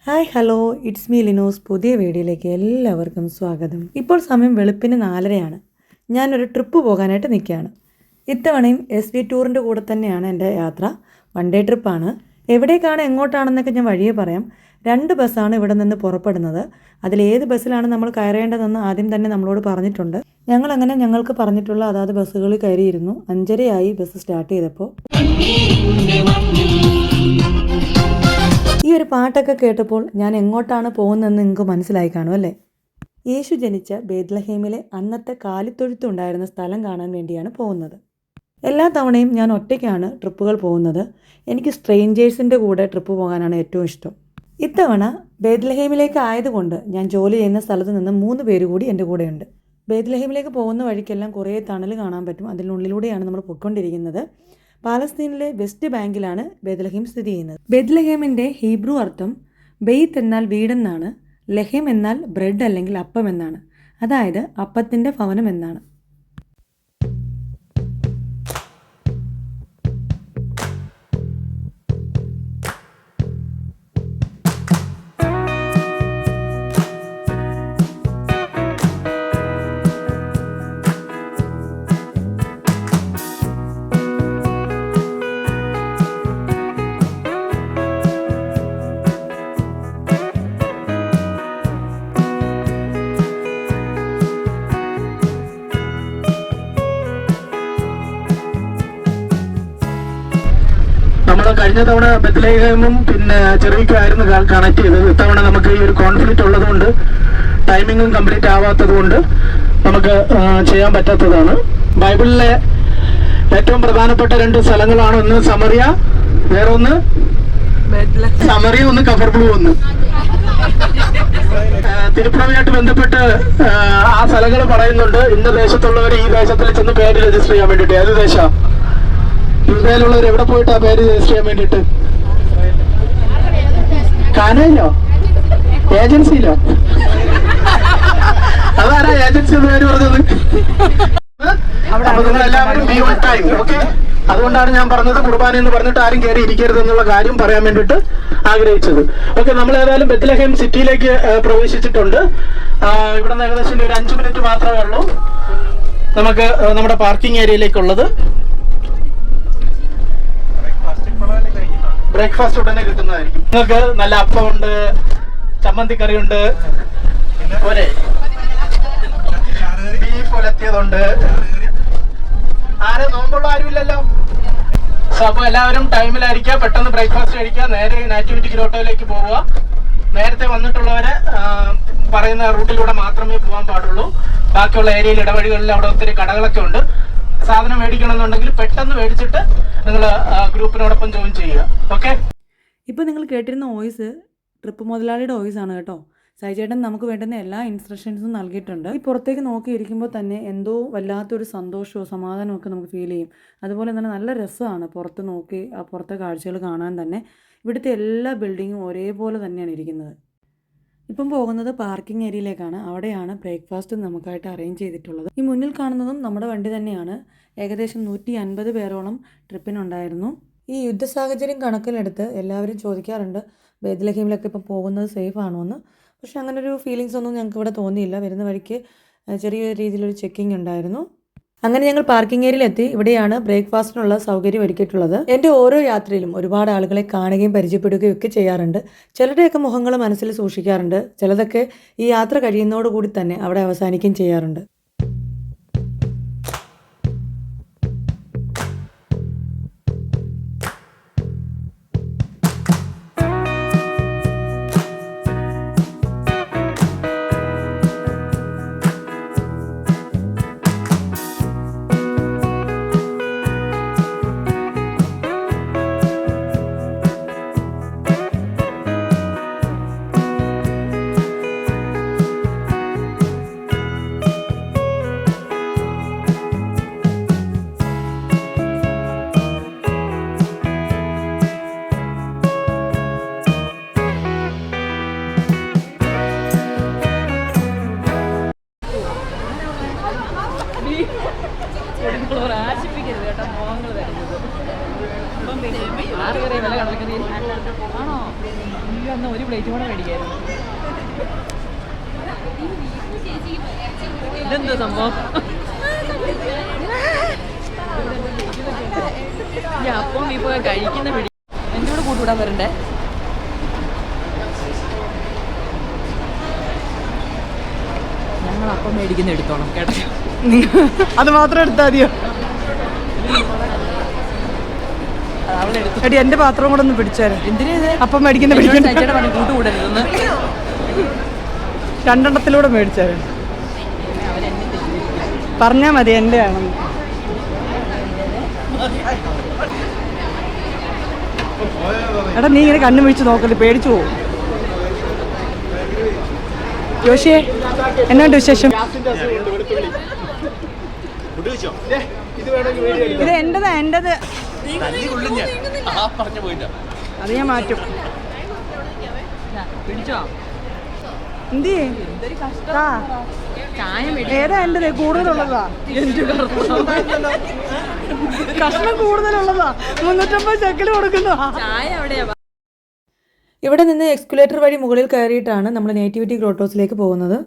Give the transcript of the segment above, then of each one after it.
Hi hello, it's me Linos. പുതിയ വീഡിയോയിലേക്ക് എല്ലാവർക്കും സ്വാഗതം. ഇപ്പോൾ സമയം വെളുപ്പിന് 4:30. ഞാനൊരു ട്രിപ്പ് പോകാനായിട്ട് നിൽക്കുകയാണ്. ഇത്തവണയും SV ടൂറിൻ്റെ കൂടെ തന്നെയാണ് എൻ്റെ യാത്ര. വൺ ഡേ ട്രിപ്പാണ്. എവിടേക്കാണ് എങ്ങോട്ടാണെന്നൊക്കെ ഞാൻ വഴിയെ പറയാം. 2 ബസ്സാണ് ഇവിടെ നിന്ന് പുറപ്പെടുന്നത്. അതിലേത് ബസ്സിലാണ് നമ്മൾ കയറേണ്ടതെന്ന് ആദ്യം തന്നെ നമ്മളോട് പറഞ്ഞിട്ടുണ്ട്. ഞങ്ങളങ്ങനെ ഞങ്ങൾക്ക് പറഞ്ഞിട്ടുള്ള അതാത് ബസ്സുകളിൽ കയറിയിരുന്നു. 5:30 ബസ് സ്റ്റാർട്ട് ചെയ്തപ്പോൾ. ഈ ഒരു പാട്ടൊക്കെ കേട്ടപ്പോൾ ഞാൻ എങ്ങോട്ടാണ് പോകുന്നതെന്ന് നിങ്ങൾക്ക് മനസ്സിലായി കാണും അല്ലേ? യേശു ജനിച്ച ബേത്ലഹേമിലെ അന്നത്തെ കാലിത്തൊഴുത്തുണ്ടായിരുന്ന സ്ഥലം കാണാൻ വേണ്ടിയാണ് പോകുന്നത്. എല്ലാ തവണയും ഞാൻ ഒറ്റയ്ക്കാണ് ട്രിപ്പുകൾ പോകുന്നത്. എനിക്ക് സ്ട്രേഞ്ചേഴ്സിൻ്റെ കൂടെ ട്രിപ്പ് പോകാനാണ് ഏറ്റവും ഇഷ്ടം. ഇത്തവണ ബേത്ലഹേമിലേക്ക് ആയതുകൊണ്ട് ഞാൻ ജോലി ചെയ്യുന്ന സ്ഥലത്ത് നിന്ന് 3 പേര് കൂടി എൻ്റെ കൂടെയുണ്ട്. ബേത്ലഹേമിലേക്ക് പോകുന്ന വഴിക്കെല്ലാം കുറേ ടണൽ കാണാൻ പറ്റും. അതിനുള്ളിലൂടെയാണ് നമ്മൾ പോയിക്കൊണ്ടിരിക്കുന്നത്. പാലസ്തീനിലെ വെസ്റ്റ് ബാങ്കിലാണ് ബേത്ലഹേം സ്ഥിതി ചെയ്യുന്നത്. ബേത്ലഹേമിൻ്റെ ഹീബ്രു അർത്ഥം ബെയ്ത്ത് എന്നാൽ വീടെന്നാണ്, ലഹേം എന്നാൽ ബ്രെഡ് അല്ലെങ്കിൽ അപ്പം എന്നാണ്. അതായത് അപ്പത്തിൻ്റെ ഭവനം എന്നാണ്. കഴിഞ്ഞ തവണ ബത്ലഹേമും പിന്നെ ചെറിയക്കായിരുന്നു കണക്ട് ചെയ്തത്. ഇത്തവണ നമുക്ക് ഈ ഒരു കോൺഫ്ലിക്റ്റ് ഉള്ളതുകൊണ്ട് ടൈമിങ്ങും കംപ്ലീറ്റ് ആവാത്തത് കൊണ്ട് നമുക്ക് ചെയ്യാൻ പറ്റാത്തതാണ്. ബൈബിളിലെ ഏറ്റവും പ്രധാനപ്പെട്ട 2 സ്ഥലങ്ങളാണ്. ഒന്ന് സമറിയ, വേറെ ഒന്ന് സമറിയ, ഒന്ന് കഫർബ്ലൂ. ഒന്ന് തിരുപ്പുറമായിട്ട് ബന്ധപ്പെട്ട് ആ സ്ഥലങ്ങൾ പറയുന്നുണ്ട്. ഇന്ന ദേശത്തുള്ളവർ ഈ ദേശത്തിൽ ചെന്ന് പേര് രജിസ്റ്റർ ചെയ്യാൻ വേണ്ടിയിട്ട്. ഏത് ദേശം? ഇസ്രായേലുള്ളവർ എവിടെ പോയിട്ടാ പേര് രജിസ്റ്റർ ചെയ്യാൻ വേണ്ടിട്ട്? കാനയിലോ? ഏജൻസിയിലോ? അതാരാ ഏജൻസി എന്ന് പേര് പറഞ്ഞത്? അപ്പൊ നിങ്ങളെല്ലാവരും ബി ഓൺ ടൈം, ഓക്കെ? അതുകൊണ്ടാണ് ഞാൻ പറഞ്ഞത് കുർബാന എന്ന് പറഞ്ഞിട്ട് ആരും കയറി ഇരിക്കരുത് എന്നുള്ള കാര്യം പറയാൻ വേണ്ടിട്ട് ആഗ്രഹിച്ചത്. ഓക്കെ, നമ്മൾ ഏതായാലും ബത്ലഹേം സിറ്റിയിലേക്ക് പ്രവേശിച്ചിട്ടുണ്ട്. ഇവിടെ നിന്ന് ഏകദേശം ഒരു 5 മിനിറ്റ് മാത്രമേ ഉള്ളൂ നമുക്ക് നമ്മുടെ പാർക്കിംഗ് ഏരിയയിലേക്കുള്ളത്. ബ്രേക്ക്ഫാസ്റ്റ് ഉടനെ കിട്ടുന്നതായിരിക്കും. നിങ്ങൾക്ക് നല്ല അപ്പമുണ്ട്, ചമ്മന്തിക്കറിയുണ്ട്, ബീഫ് ഉലത്തിയതുണ്ട്. ആരെ നോമ്പുള്ള ആരുമില്ലല്ലോ. അപ്പൊ എല്ലാവരും ടൈമിലായിരിക്കുക. പെട്ടെന്ന് ബ്രേക്ക്ഫാസ്റ്റ് കഴിക്കുക. നേരെ നാറ്റിവിറ്റി ഗ്രോട്ടോയിലേക്ക് പോവുക. നേരത്തെ വന്നിട്ടുള്ളവരെ പറയുന്ന റൂട്ടിലൂടെ മാത്രമേ പോകാൻ പാടുള്ളൂ. ബാക്കിയുള്ള ഏരിയയിൽ ഇടവഴികളിൽ അവിടെ ഒത്തിരി കടകളൊക്കെ ഉണ്ട്. സാധനം മേടിക്കണമെന്നുണ്ടെങ്കിൽ പെട്ടെന്ന് മേടിച്ചിട്ട് നിങ്ങൾ ഗ്രൂപ്പിനോടൊപ്പം ജോയിൻ ചെയ്യുക. ഓക്കെ, ഇപ്പോൾ നിങ്ങൾ കേട്ടിരുന്ന വോയിസ് ട്രിപ്പ് മുതലാളിയുടെ വോയിസ് ആണ് കേട്ടോ. സൈചേട്ടൻ നമുക്ക് വേണ്ടുന്ന എല്ലാ ഇൻസ്ട്രക്ഷൻസും നൽകിയിട്ടുണ്ട്. ഈ പുറത്തേക്ക് നോക്കിയിരിക്കുമ്പോൾ തന്നെ എന്തോ വല്ലാത്തൊരു സന്തോഷവും സമാധാനവും ഒക്കെ നമുക്ക് ഫീൽ ചെയ്യും. അതുപോലെ തന്നെ നല്ല രസമാണ് പുറത്ത് നോക്കി ആ പുറത്തെ കാഴ്ചകൾ കാണാൻ തന്നെ. ഇവിടുത്തെ എല്ലാ ബിൽഡിങ്ങും ഒരേപോലെ തന്നെയാണ് ഇരിക്കുന്നത്. ഇപ്പം പോകുന്നത് പാർക്കിംഗ് ഏരിയയിലേക്കാണ്. അവിടെയാണ് ബ്രേക്ക്ഫാസ്റ്റ് നമുക്കായിട്ട് അറേഞ്ച് ചെയ്തിട്ടുള്ളത്. ഈ മുന്നിൽ കാണുന്നതും നമ്മുടെ വണ്ടി തന്നെയാണ്. ഏകദേശം 150 പേരോളം ട്രിപ്പിനുണ്ടായിരുന്നു. ഈ യുദ്ധ സാഹചര്യം കണക്കിലെടുത്ത് എല്ലാവരും ചോദിക്കാറുണ്ട് ബേത്ലഹേമിലൊക്കെ ഇപ്പം പോകുന്നത് സേഫ് ആണോ എന്ന്. പക്ഷെ അങ്ങനൊരു ഫീലിങ്സ് ഒന്നും ഞങ്ങൾക്ക് ഇവിടെ തോന്നിയില്ല. വരുന്ന വഴിക്ക് ചെറിയ രീതിയിലൊരു ചെക്കിംഗ് ഉണ്ടായിരുന്നു. അങ്ങനെ ഞങ്ങൾ പാർക്കിംഗ് ഏരിയയിലെത്തി. ഇവിടെയാണ് ബ്രേക്ക്ഫാസ്റ്റിനുള്ള സൗകര്യം ഒരുക്കിയിട്ടുള്ളത്. എൻ്റെ ഓരോ യാത്രയിലും ഒരുപാട് ആളുകളെ കാണുകയും പരിചയപ്പെടുകയും ഒക്കെ ചെയ്യാറുണ്ട്. ചിലരുടെയൊക്കെ മുഖങ്ങൾ മനസ്സിൽ സൂക്ഷിക്കാറുണ്ട്. ചിലതൊക്കെ ഈ യാത്ര കഴിയുന്നതോടുകൂടി തന്നെ അവിടെ അവസാനിക്കുകയും ചെയ്യാറുണ്ട്. മേടിക്കായിരുന്നു. ഇതെന്താ സംഭവം? ഞാൻ അപ്പം ഇപ്പൊ കഴിക്കുന്ന പിടി എൻ്റെ കൂടെ കൂട്ടുവിടാൻ വരണ്ടേ? ഞങ്ങൾ അപ്പം മേടിക്കുന്ന എടുത്തോളാം കേട്ടോ. അത് മാത്രം എടുത്താൽ മതിയോ? എടി എൻ്റെ പാത്രം കൂടെ ഒന്ന് പിടിച്ചാലോ? എന്തിനാ അപ്പം മേടിക്കുന്ന ചേട്ടാ പറഞ്ഞു കൂട്ടുകൂടരുതെന്ന്. രണ്ടെണ്ണത്തിലൂടെ മേടിച്ചാലോ? പറഞ്ഞാൽ മതി എൻ്റെ ആണെന്ന്. എടാ നീ ഇങ്ങനെ കണ്ണു പിടിച്ച് നോക്കല്ലേ, പേടിച്ചു പോകും. ജോഷിയെ എന്നാണ്ട് വിശേഷം? ഇത് എന്റേതാ, എന്റേത്. അത് ഞാൻ മാറ്റും. പിടിച്ചോ? എന്തി ഏതാ എന്റേത്? കൂടുതലുള്ളതാ, കഷ്ണം കൂടുതലുള്ളതാ. 350 ചെക്കിൽ കൊടുക്കുന്നതാ. ചായ എവിടെയാ? ഇവിടെ നിന്ന് എക്സ്കുലേറ്റർ വഴി മുകളിൽ കയറിയിട്ടാണ് നമ്മൾ നേറ്റിവിറ്റി ഗ്രോട്ടോസിലേക്ക് പോകുന്നത്.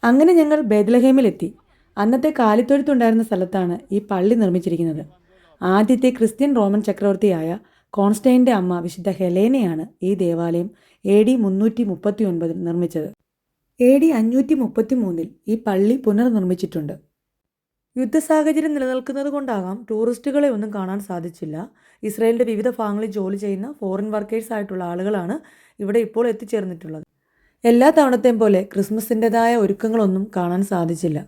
അങ്ങനെ ഞങ്ങൾ ബേത്ലഹേമിലെത്തി. അന്നത്തെ കാലിത്തൊഴുത്തുണ്ടായിരുന്ന സ്ഥലത്താണ് ഈ പള്ളി നിർമ്മിച്ചിരിക്കുന്നത്. ആദ്യത്തെ ക്രിസ്ത്യൻ റോമൻ ചക്രവർത്തിയായ കോൺസ്റ്റൈൻ്റെ അമ്മ വിശുദ്ധ ഹെലേനയാണ് ഈ ദേവാലയം AD 339 നിർമ്മിച്ചത്. AD 533 ഈ പള്ളി പുനർനിർമ്മിച്ചിട്ടുണ്ട്. യുദ്ധസാഹചര്യം നിലനിൽക്കുന്നത് കൊണ്ടാകാം ടൂറിസ്റ്റുകളെ ഒന്നും കാണാൻ സാധിച്ചില്ല. ഇസ്രായേലിൻ്റെ വിവിധ ഭാഗങ്ങളിൽ ജോലി ചെയ്യുന്ന ഫോറിൻ വർക്കേഴ്സ് ആയിട്ടുള്ള ആളുകളാണ് ഇവിടെ ഇപ്പോൾ എത്തിച്ചേർന്നിട്ടുള്ളത്. എല്ലാ തവണത്തെയും പോലെ ക്രിസ്മസിൻ്റെതായ ഒരുക്കങ്ങളൊന്നും കാണാൻ സാധിച്ചില്ല.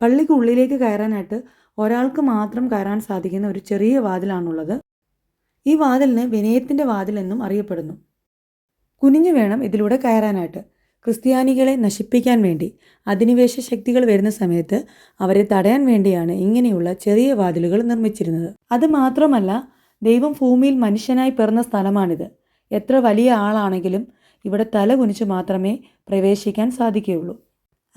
പള്ളിക്ക് ഉള്ളിലേക്ക് കയറാനായിട്ട് ഒരാൾക്ക് മാത്രം കയറാൻ സാധിക്കുന്ന ഒരു ചെറിയ വാതിലാണുള്ളത്. ഈ വാതിലിന് വിനയത്തിൻ്റെ വാതിൽ എന്നും അറിയപ്പെടുന്നു. കുനിഞ്ഞു വേണം ഇതിലൂടെ കയറാനായിട്ട്. ക്രിസ്ത്യാനികളെ നശിപ്പിക്കാൻ വേണ്ടി അധിനിവേശ ശക്തികൾ വരുന്ന സമയത്ത് അവരെ തടയാൻ വേണ്ടിയാണ് ഇങ്ങനെയുള്ള ചെറിയ വാതിലുകൾ നിർമ്മിച്ചിരുന്നത്. അതുമാത്രമല്ല, ദൈവം ഭൂമിയിൽ മനുഷ്യനായി പിറന്ന സ്ഥലമാണിത്. എത്ര വലിയ ആളാണെങ്കിലും ഇവിടെ തല കുനിച്ച് മാത്രമേ പ്രവേശിക്കാൻ സാധിക്കുകയുള്ളൂ.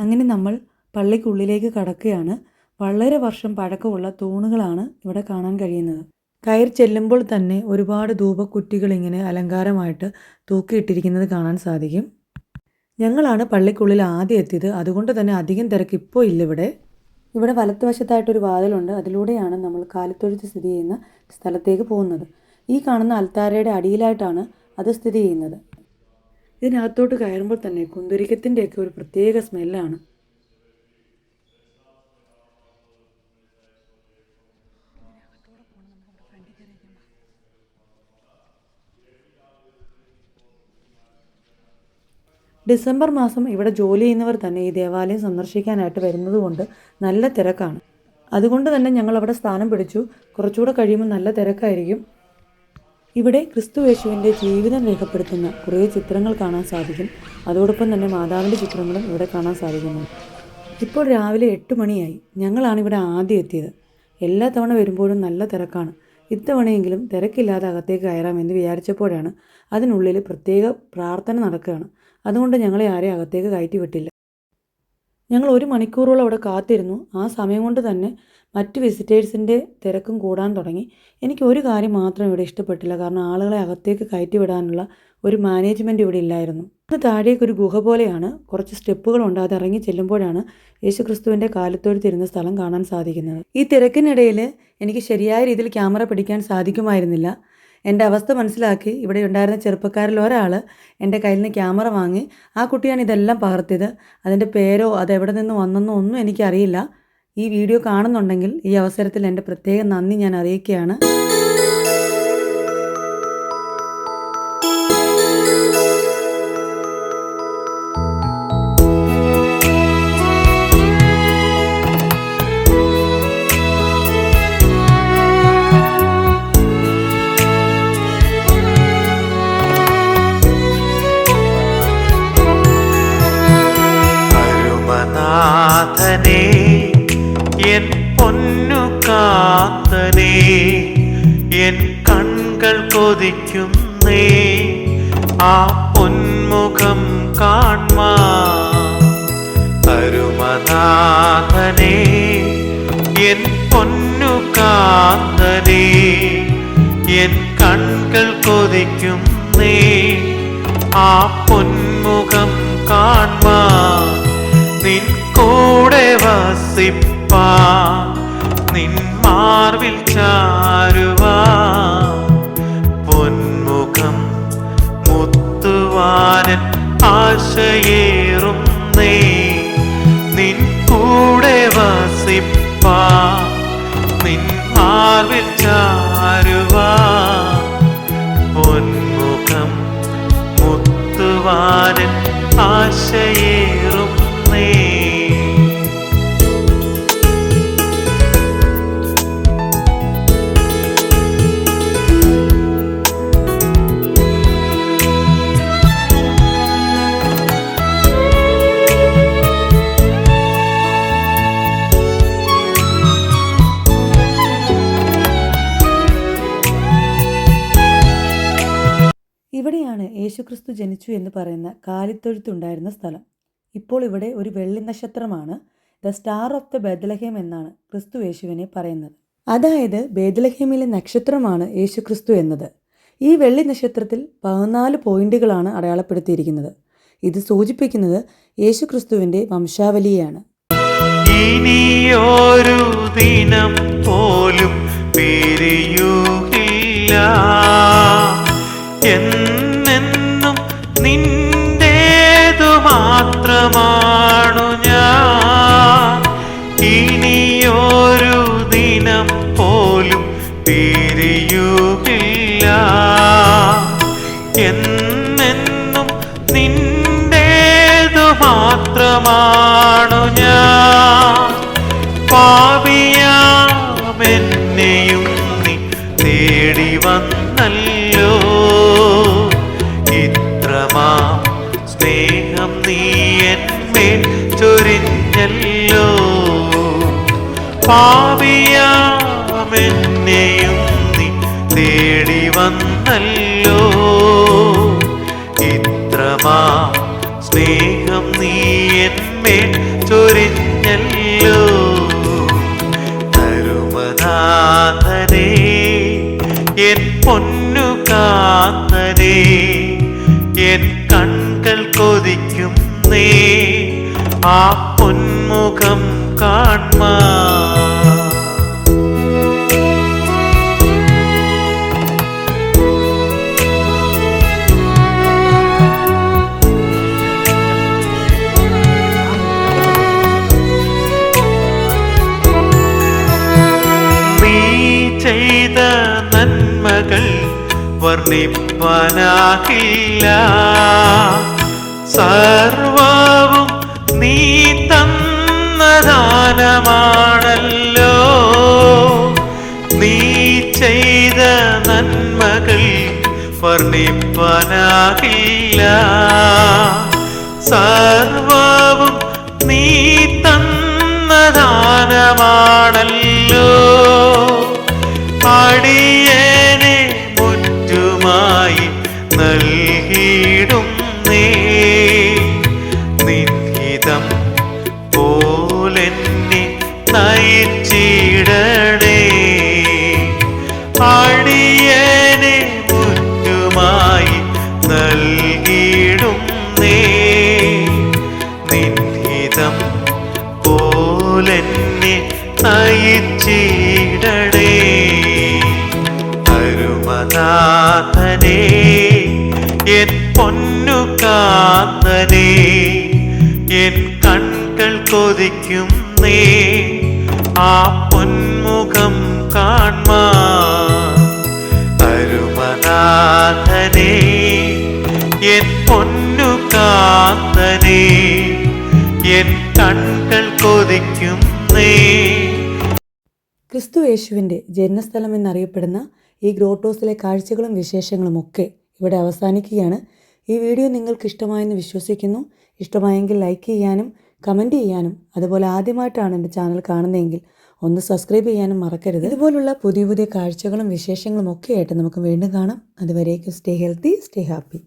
അങ്ങനെ നമ്മൾ പള്ളിക്കുള്ളിലേക്ക് കടക്കുകയാണ്. വളരെ വർഷം പഴക്കമുള്ള തൂണുകളാണ് ഇവിടെ കാണാൻ കഴിയുന്നത്. കയറി ചെല്ലുമ്പോൾ തന്നെ ഒരുപാട് ധൂപക്കുറ്റികൾ ഇങ്ങനെ അലങ്കാരമായിട്ട് തൂക്കിയിട്ടിരിക്കുന്നത് കാണാൻ സാധിക്കും. ഞങ്ങളാണ് പള്ളിക്കുള്ളിൽ ആദ്യം എത്തിയത്, അതുകൊണ്ട് തന്നെ അധികം തിരക്ക് ഇപ്പോൾ ഇല്ല ഇവിടെ. ഇവിടെ വലത്തുവശത്തായിട്ടൊരു വാതിലുണ്ട്. അതിലൂടെയാണ് നമ്മൾ കാലിത്തൊഴുത്ത് സ്ഥിതി ചെയ്യുന്ന സ്ഥലത്തേക്ക് പോകുന്നത്. ഈ കാണുന്ന അൽത്താരയുടെ അടിയിലായിട്ടാണ് അത് സ്ഥിതി ചെയ്യുന്നത്. ഇതിനകത്തോട്ട് കയറുമ്പോൾ തന്നെ കുന്തുരിക്കത്തിൻ്റെയൊക്കെ ഒരു പ്രത്യേക സ്മെല്ലാണ്. ഡിസംബർ മാസം ഇവിടെ ജോലി ചെയ്യുന്നവർ തന്നെ ഈ ദേവാലയം സന്ദർശിക്കാനായിട്ട് വരുന്നത് കൊണ്ട് നല്ല തിരക്കാണ്. അതുകൊണ്ട് തന്നെ ഞങ്ങൾ അവിടെ സ്ഥാനം പിടിച്ചു. കുറച്ചുകൂടെ കഴിയുമ്പോൾ നല്ല തിരക്കായിരിക്കും. ഇവിടെ ക്രിസ്തു യേശുവിൻ്റെ ജീവിതം രേഖപ്പെടുത്തുന്ന കുറേ ചിത്രങ്ങൾ കാണാൻ സാധിക്കും. അതോടൊപ്പം തന്നെ മാതാവിൻ്റെ ചിത്രങ്ങളും ഇവിടെ കാണാൻ സാധിക്കുന്നു. ഇപ്പോൾ രാവിലെ 8 മണിയായി. ഞങ്ങളാണ് ഇവിടെ ആദ്യം എത്തിയത്. എല്ലാ തവണ വരുമ്പോഴും നല്ല തിരക്കാണ്. ഇത്തവണയെങ്കിലും തിരക്കില്ലാതെ അകത്തേക്ക് കയറാമെന്ന് വിചാരിച്ചപ്പോഴാണ് അതിനുള്ളിൽ പ്രത്യേക പ്രാർത്ഥന നടക്കുകയാണ്. അതുകൊണ്ട് ഞങ്ങളെ ആരെയും അകത്തേക്ക് കയറ്റി വിട്ടില്ല. ഞങ്ങൾ 1 മണിക്കൂറോളം അവിടെ കാത്തിരുന്നു. ആ സമയം കൊണ്ട് തന്നെ മറ്റ് വിസിറ്റേഴ്സിൻ്റെ തിരക്കും കൂടാൻ തുടങ്ങി. എനിക്ക് ഒരു കാര്യം മാത്രം ഇവിടെ ഇഷ്ടപ്പെട്ടില്ല. കാരണം ആളുകളെ അകത്തേക്ക് കയറ്റി വിടാനുള്ള ഒരു മാനേജ്മെൻറ്റ് ഇവിടെ ഇല്ലായിരുന്നു. ഇത് താഴേക്കൊരു ഗുഹ പോലെയാണ്. കുറച്ച് സ്റ്റെപ്പുകളുണ്ട്. അത് ഇറങ്ങി ചെല്ലുമ്പോഴാണ് യേശുക്രിസ്തുവിൻ്റെ കാലത്തൊഴുത്തിരുന്ന സ്ഥലം കാണാൻ സാധിക്കുന്നത്. ഈ തിരക്കിനിടയിൽ എനിക്ക് ശരിയായ രീതിയിൽ ക്യാമറ പിടിക്കാൻ സാധിക്കുമായിരുന്നില്ല. എൻ്റെ അവസ്ഥ മനസ്സിലാക്കി ഇവിടെ ഉണ്ടായിരുന്ന ചെറുപ്പക്കാരിൽ ഒരാൾ എൻ്റെ കയ്യിൽ നിന്ന് ക്യാമറ വാങ്ങി. ആ കുട്ടിയാണ് ഇതെല്ലാം പകർത്തിയത്. അതിൻ്റെ പേരോ അതെവിടെ നിന്ന് വന്നെന്നോ ഒന്നും എനിക്കറിയില്ല. ഈ വീഡിയോ കാണുന്നുണ്ടെങ്കിൽ ഈ അവസരത്തിൽ എൻ്റെ പ്രത്യേക നന്ദി ഞാൻ അറിയിക്കുകയാണ്. നാഥനേ എൻ പൊന്നു കാന്തനേ എൻ കൺകൾ കൊതിക്കുന്നേ ആ പൊന്മുഖം കാൺമാൻ. അരുമനാഥനേ എൻ പൊന്നു കാന്തനേ എൻ കൺകൾ കൊതിക്കുന്നേ ആ പൊന്മുഖം കാൺമാൻ. നിൻ കൂടെ വസിപ്പാൻ നിൻ മാർവിൽ ചാരുവാൻ പൊന്മുഖം മുത്തുവാനൻ ആശയേറുന്നേ. നിൻ കൂടെ വസിപ്പാൻ നിൻ മാർവിൽ ചാരുവാൻ പൊന്മുഖം മുത്തുവാനൻ ആശയേറും. ഇവിടെയാണ് യേശുക്രിസ്തു ജനിച്ചു എന്ന് പറയുന്ന കാലിത്തൊഴുത്തുണ്ടായിരുന്ന സ്ഥലം. ഇപ്പോൾ ഇവിടെ ഒരു വെള്ളി നക്ഷത്രമാണ്. The star of the Bethlehem എന്നാണ് ക്രിസ്തു യേശുവിനെ പറയുന്നത്. അതായത് ബേത്ലഹേമിലെ നക്ഷത്രമാണ് യേശുക്രിസ്തു എന്നത്. ഈ വെള്ളി നക്ഷത്രത്തിൽ 14 പോയിന്റുകളാണ് അടയാളപ്പെടുത്തിയിരിക്കുന്നത്. ഇത് സൂചിപ്പിക്കുന്നത് യേശുക്രിസ്തുവിൻ്റെ വംശാവലിയാണ്. ഇനിയൊരു ദിനം പോലും പിരിയുകില്ല, എന്നെന്നും നിന്റേതു മാത്രമാണു ഞാൻ. ഇനിയൊരു ദിനം പോലും പിരിയുകില്ല, എന്നെന്നും നിന്റേതു മാത്രമാണു ഞാൻ. പാപിയാമെന്നെയും നീ തേടി വന്നല്ലോ, ഇത്രമാം സ്നേഹം നീ എന്മേൽ ചൊരിഞ്ഞല്ലോ. പാപിയാമെന്നെയും നീ തേടി വന്നല്ലോ, ഇത്രമാം സ്നേഹം നീ എന്മേൽ ചൊരിഞ്ഞല്ലോ. തരുമനാഥനേ എൻ പൊന്നു കാന്തനേ, എൻ കൺകൾ കൊതിക്കുന്നേ ആ പൊന്മുഖം കാൺമാൻ. ചെയ്ത നന്മകൾ വർണ്ണിപ്പാനാകില്ല, സർവവും നീ തന്ന ദാനമാണല്ലോ. നീ ചെയ്ത നന്മകൾ വർണ്ണിപ്പാനാകില്ല, സർവവും നീ തന്ന ദാനമാണല്ലോ. അടിയനെ മുറ്റുമായി നൽകിയിടുന്നേ, നിൻഹിതം പോലെന്നെ നയിച്ചിടണേ. അടിയനെ മുറ്റുമായി നൽകിയിടുന്നേ, നിൻഹിതം പോലെന്നെ നയിച്ചിടണേ. എൻ പൊന്നു കാന്തനേ, എൻ കൺകൾ കൊതിക്കുന്നേ ആ പൊന്മുഖം കാൺമാൻ. അരുമനാഥനേ, എൻ പൊന്നു കാന്തനേ, എൻ കൺകൾ കൊതിക്കുന്നേ. ക്രിസ്തു യേശുവിൻ്റെ ജന്മസ്ഥലം എന്നറിയപ്പെടുന്ന ഈ ഗ്രോട്ടോസിലെ കാഴ്ചകളും വിശേഷങ്ങളും ഒക്കെ ഇവിടെ അവസാനിക്കുകയാണ്. ഈ വീഡിയോ നിങ്ങൾക്ക് ഇഷ്ടമായെന്ന് വിശ്വസിക്കുന്നു. ഇഷ്ടമായെങ്കിൽ ലൈക്ക് ചെയ്യാനും കമൻറ്റ് ചെയ്യാനും, അതുപോലെ ആദ്യമായിട്ടാണ് എൻ്റെ ചാനൽ കാണുന്നതെങ്കിൽ ഒന്ന് സബ്സ്ക്രൈബ് ചെയ്യാനും മറക്കരുത്. ഇതുപോലുള്ള പുതിയ പുതിയ കാഴ്ചകളും വിശേഷങ്ങളും ഒക്കെ ആയിട്ട് നമുക്ക് വീണ്ടും കാണാം. അതുവരേക്കും സ്റ്റേ ഹെൽത്തി, സ്റ്റേ ഹാപ്പി.